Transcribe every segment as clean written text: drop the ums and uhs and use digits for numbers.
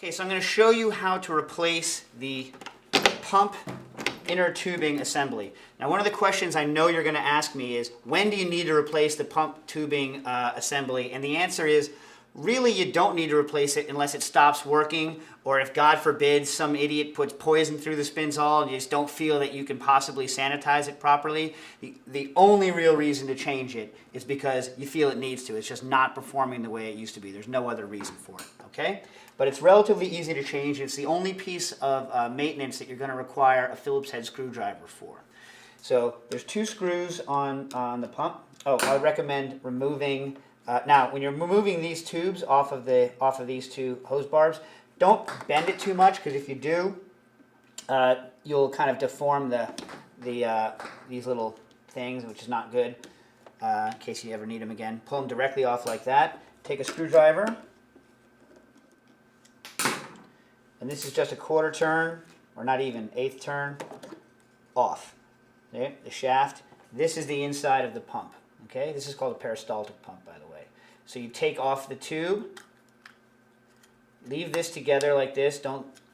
Okay, so I'm going to show you how to replace the pump inner tubing assembly. Now, one of the questions I know you're going to ask me is, when do you need to replace the pump tubing assembly? And the answer is, really you don't need to replace it unless it stops working, or if, God forbid, some idiot puts poison through the Spinzall and you just don't feel that you can possibly sanitize it properly. The only real reason to change it is because you feel it needs to. It's just not performing the way it used to be. There's no other reason for it, okay? But it's relatively easy to change. It's the only piece of maintenance that you're going to require a Phillips head screwdriver for. So there's 2 screws on the pump. Oh, I recommend removing... now, when you're removing these tubes off of these 2 hose barbs, don't bend it too much, because if you do, you'll kind of deform these little things, which is not good. In case you ever need them again, pull them directly off like that. Take a screwdriver, and this is just a 1/4 turn, or not even 1/8 turn, off. There, the shaft. This is the inside of the pump. Okay, this is called a peristaltic pump, by the way. So you take off the tube, leave this together like this.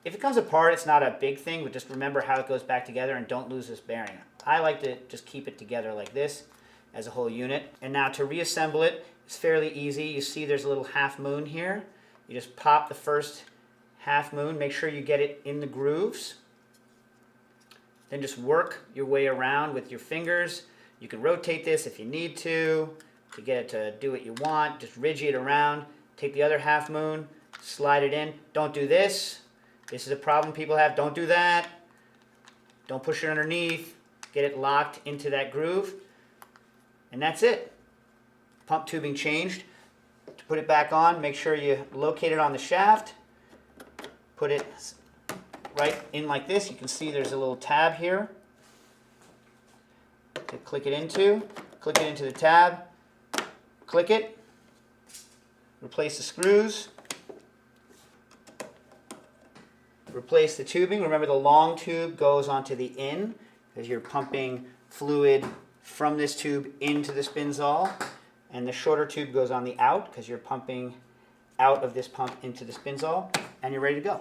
If it comes apart, it's not a big thing, but just remember how it goes back together and don't lose this bearing. I like to just keep it together like this as a whole unit. And now to reassemble it, it's fairly easy. You see there's a little half moon here. You just pop the first half moon, make sure you get it in the grooves. Then just work your way around with your fingers. You can rotate this if you need to get it to do what you want. Just ridge it around. Take the other half moon, slide it in. Don't do this. This is a problem people have. Don't do that. Don't push it underneath. Get it locked into that groove. And that's it. Pump tubing changed. To put it back on, make sure you locate it on the shaft. Put it right in like this. You can see there's a little tab here to click it into the tab, click it, replace the screws, replace the tubing. Remember, the long tube goes onto the in, because you're pumping fluid from this tube into the Spinzall, and the shorter tube goes on the out, because you're pumping out of this pump into the Spinzall, and you're ready to go.